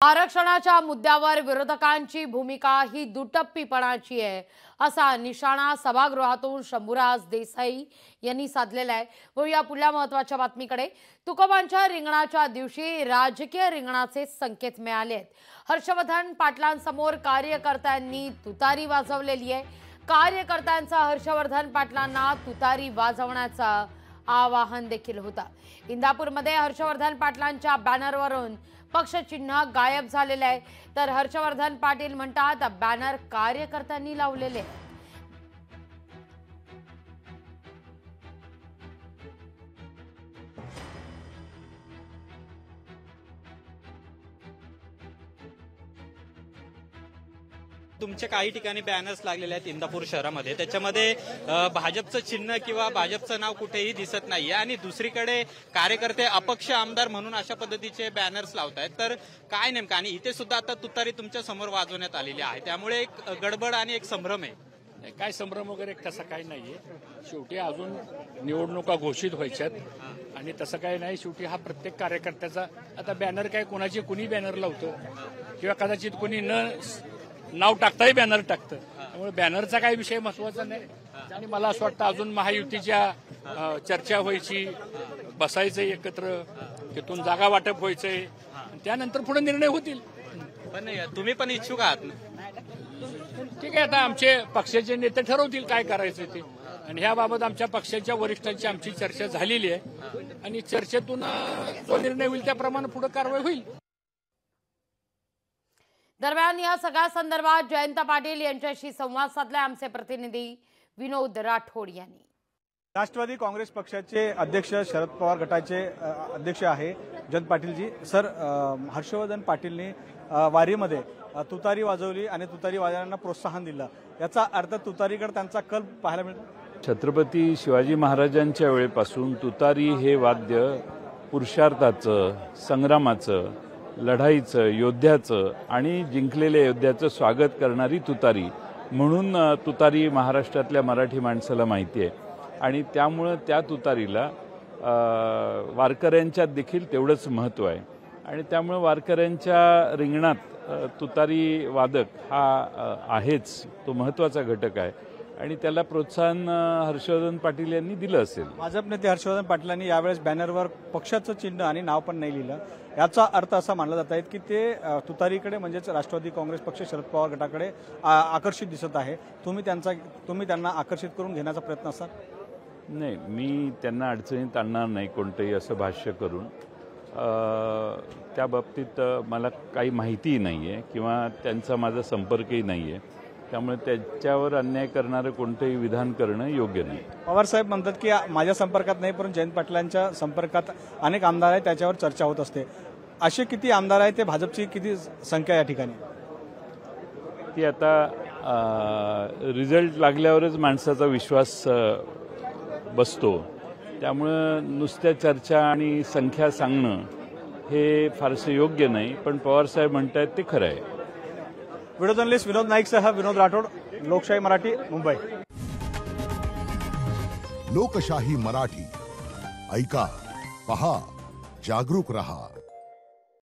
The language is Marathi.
आरक्षणाच्या मुद्द्यावर विरोधकांची भूमिका ही दुटप्पीपणाची आहे असा निशाणा सभागृहातून शंभूराज देसाई यांनी साधलेला आहे। व या पुढल्या महत्त्वाच्या बातमीकडे, तुकोबांच्या रिंगणाच्या दिवशी राजकीय रिंगणाचे संकेत मिळाले आहेत। हर्षवर्धन पाटलांसमोर कार्यकर्त्यांनी तुतारी वाजवलेली आहे। कार्यकर्त्यांचा हर्षवर्धन पाटलांना तुतारी वाजवण्याचा आवाहन देखील होता। इंदापूरमध्ये हर्षवर्धन पाटलांच्या बॅनरवरून पक्ष चिन्ह गायब झालेले आहे, तर हर्षवर्धन पाटील म्हणतात बॅनर कार्यकर्त्यांनी लावलेले आहे। तुमच्या काही ठिकाणी बॅनर्स लागलेले आहेत इंदापूर शहरामध्ये, त्याच्यामध्ये भाजपचं चिन्ह किंवा भाजपचं नाव कुठेही दिसत नाहीये आणि दुसरीकडे कार्यकर्ते अपक्ष आमदार म्हणून अशा पद्धतीचे बॅनर्स लावतायत। तर काय नेमकं, आणि इथे सुद्धा आता तुतारी तुमच्या समोर वाजवण्यात आलेली आहे, त्यामुळे एक गडबड आणि एक संभ्रम आहे। काय संभ्रम वगैरे तसं काही नाहीये। शेवटी अजून निवडणुका घोषित व्हायच्यात आणि तसं काही नाही। शेवटी हा प्रत्येक कार्यकर्त्याचा आता बॅनर काय कोणाची कुणी बॅनर लावतं किंवा कदाचित कुणी नाव टाकताही बॅनर टाकतं, त्यामुळे बॅनरचा काही विषय महत्वाचा नाही। आणि मला असं वाटतं अजून महायुतीच्या चर्चा व्हायची, बसायचं एकत्र, तिथून जागा वाटप व्हायचंय, त्यानंतर पुढे निर्णय होतील। पण तुम्ही पण इच्छुक आहात? ठीक आहे, आता आमचे पक्षाचे नेते ठरवतील काय करायचं ते, आणि ह्याबाबत आमच्या पक्षाच्या वरिष्ठांची आमची चर्चा झालेली आहे आणि चर्चेतून जो निर्णय होईल त्याप्रमाणे पुढे कारवाई होईल। दरम्यान या सगळ्या संदर्भात जयंत पाटील यांच्याशी संवाद साधलाय आमचे प्रतिनिधी विनोद राठोड यांनी। राष्ट्रवादी काँग्रेस पक्षाचे अध्यक्ष, शरद पवार गटाचे अध्यक्ष आहे जयंत पाटीलजी। सर, हर्षवर्धन पाटीलनी वारीमध्ये तुतारी वाजवली आणि तुतारी वाजवणाऱ्यांना प्रोत्साहन दिलं, याचा अर्थ तुतारीकडे त्यांचा कल पाहायला मिळतो। छत्रपती शिवाजी महाराजांच्या वेळेपासून तुतारी हे वाद्य पुरुषार्थाचं, संग्रामाचं, लढाईचं, योद्ध्याचं आणि जिंकलेल्या योद्ध्याचं स्वागत करणारी तुतारी म्हणून तुतारी महाराष्ट्रातल्या मराठी माणसाला माहिती आहे आणि त्यामुळं त्या तुतारीला वारकऱ्यांच्यात देखील तेवढंच महत्त्व आहे आणि त्यामुळं वारकऱ्यांच्या रिंगणात तुतारी वादक हा आहेच, तो महत्त्वाचा घटक आहे आणि त्याला प्रोत्साहन हर्षवर्धन पाटील यांनी दिलं असेल। भाजप नेते हर्षवर्धन पाटलांनी यावेळेस बॅनरवर पक्षाचं चिन्ह आणि नाव पण नाही लिहिलं, याचा अर्थ असा मानला जात आहे की ते तुतारीकडे म्हणजेच राष्ट्रवादी काँग्रेस पक्ष शरद पवार गटाकडे आकर्षित दिसत आहे। तुम्ही त्यांना आकर्षित करून घेण्याचा प्रयत्न असाल? नाही, मी त्यांना अडचणीत आणणार नाही कोणतंही असं भाष्य करून। त्या बाबतीत मला काही माहितीही नाही आहे किंवा त्यांचा माझा संपर्कही नाही आहे, त्यामुळे त्याच्यावर अन्याय करणारं कोणतंही विधान करणं योग्य नाही। पवारसाहेब म्हणतात की माझ्या संपर्कात नाही, परंतु जयंत पाटलांच्या संपर्कात अनेक आमदार आहेत, त्याच्यावर चर्चा होत असते। असे किती आमदार आहेत, ते भाजपची किती संख्या या ठिकाणी? ती आता रिझल्ट लागल्यावरच माणसाचा विश्वास बसतो, त्यामुळं नुसत्या चर्चा आणि संख्या सांगणं हे फारसं योग्य नाही, पण पवारसाहेब म्हणतायत ते खरं आहे। व्हिडिओ जर्नलिस्ट विनोद नाईकसह विनोद राठोड, लोकशाही मराठी, मुंबई। लोकशाही मराठी, ऐका, पहा, जागरूक रहा।